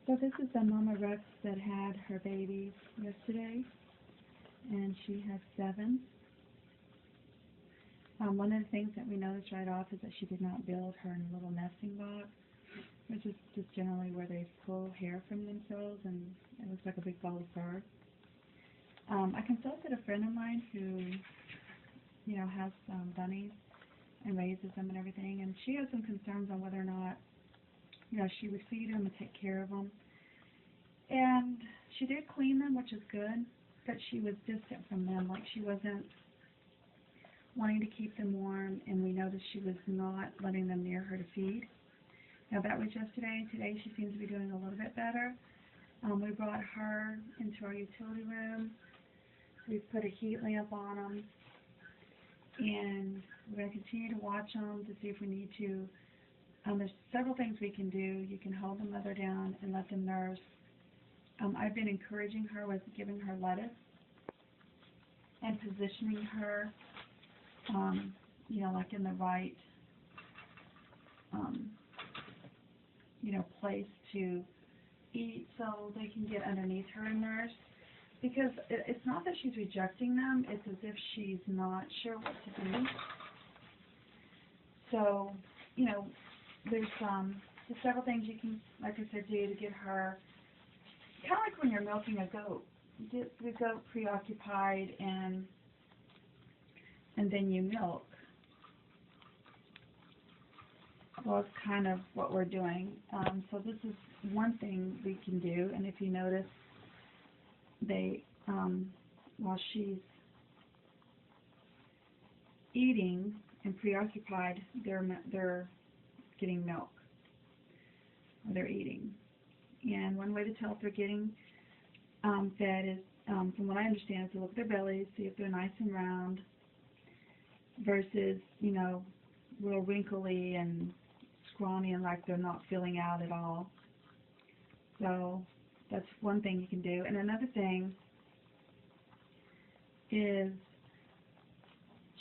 So this is the Mama Rex that had her babies yesterday, and she has 7. One of the things that we noticed right off is that she did not build her little nesting box, which is just generally where they pull hair from themselves, and it looks like a big ball of fur. I consulted a friend of mine who, has bunnies and raises them and everything, and she had some concerns on whether or not, she would feed them and take care of them. And she did clean them, which is good, but she was distant from them, like she wasn't wanting to keep them warm, and we noticed she was not letting them near her to feed. Now that was yesterday. Today she seems to be doing a little bit better. We brought her into our utility room. We've put a heat lamp on them, and we're going to continue to watch them to see if we need to. There's several things we can do. You can hold the mother down and let them nurse. I've been encouraging her with giving her lettuce and positioning her, like in the right, place to eat so they can get underneath her and nurse. Because it's not that she's rejecting them, it's as if she's not sure what to do. So, there's just several things you can, like I said, do to get her, kind of like when you're milking a goat. You get the goat preoccupied and then you milk. Well, it's kind of what we're doing. So this is one thing we can do, and if you notice, they, while she's eating and preoccupied, they're getting milk, or they're eating. And one way to tell if they're getting fed is, from what I understand, is to look at their bellies, see if they're nice and round, versus, real wrinkly and scrawny and like they're not filling out at all. So that's one thing you can do. And another thing is,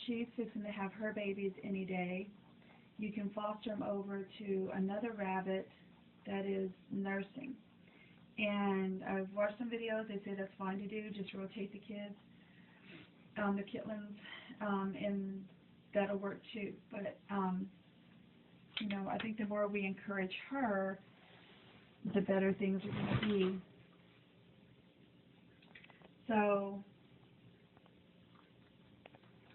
she's fixing to have her babies any day. You can foster them over to another rabbit that is nursing. And I've watched some videos. They say that's fine to do. Just rotate the kids, the kittens, and that'll work too. But, I think the more we encourage her, the better things are going to be. So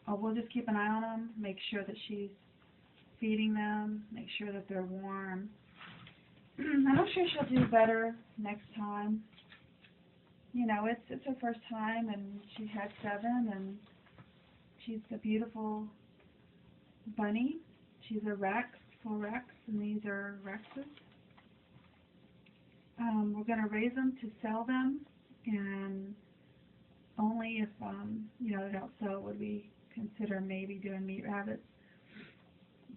we'll just keep an eye on them, make sure that she's feeding them, make sure that they're warm. I'm sure she'll do better next time. It's her first time, and she had 7, and she's a beautiful bunny. She's a Rex, full Rex, and these are Rexes. We're going to raise them to sell them, and only if, they don't sell would we consider maybe doing meat rabbits.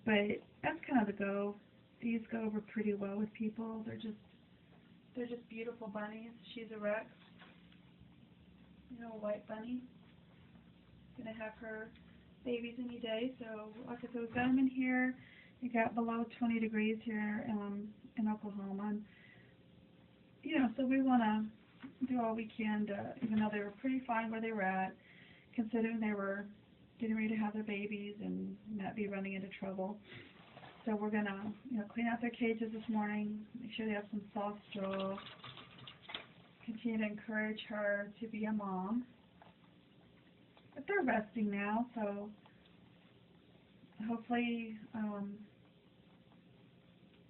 But that's kind of the go. These go over pretty well with people. They're just beautiful bunnies. She's a Rex, a white bunny. Gonna have her babies any day. So like I said, we've got them in here. It got below 20 degrees here in Oklahoma. And, so we want to do all we can to, even though they were pretty fine where they were at, considering they were getting ready to have their babies and not be running into trouble. So we're going to, clean out their cages this morning, make sure they have some soft straw, continue to encourage her to be a mom. But they're resting now, so hopefully,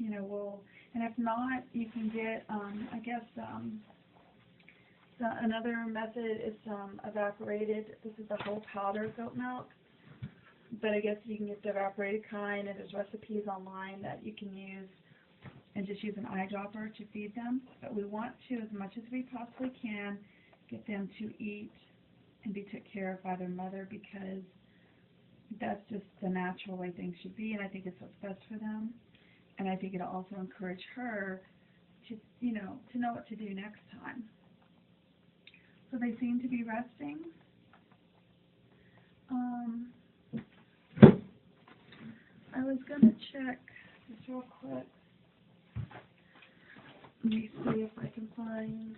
we'll, and if not, you can get, another method is evaporated. This is the whole powder goat milk. But I guess you can get the evaporated kind, and there's recipes online that you can use, and just use an eyedropper to feed them. But we want to, as much as we possibly can, get them to eat and be taken care of by their mother, because that's just the natural way things should be, and I think it's what's best for them. And I think it'll also encourage her to, to know what to do next time. So they seem to be resting. I was going to check just real quick. Let me see if I can find.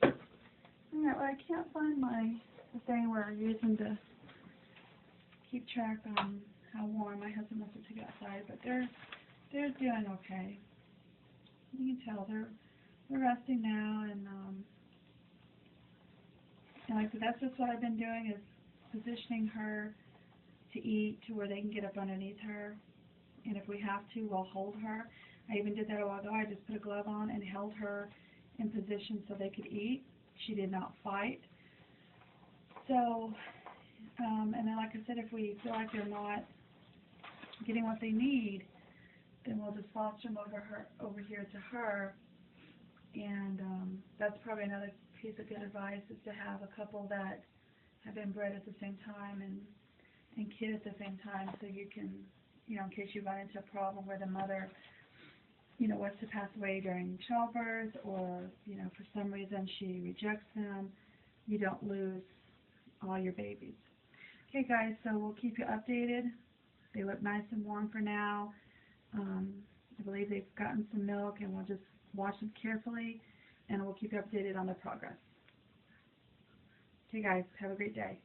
Yeah, well, I can't find the thing we're using to keep track on how warm. My husband must have took it outside, but they're doing okay. You can tell they're resting now, and like I said, that's just what I've been doing, is positioning her to eat to where they can get up underneath her, and if we have to, we'll hold her. I even did that a while ago. I just put a glove on and held her in position so they could eat. She did not fight. So, and then like I said, if we feel like they're not getting what they need, then we'll just foster them over here to her. And that's probably another piece of good advice, is to have a couple that have been bred at the same time and kid at the same time, so you can, in case you run into a problem where the mother, was to pass away during childbirth, or, for some reason she rejects them, you don't lose all your babies. Okay, guys, so we'll keep you updated. They look nice and warm for now. I believe they've gotten some milk, and we'll just watch them carefully, and we'll keep you updated on their progress. Okay, guys, have a great day.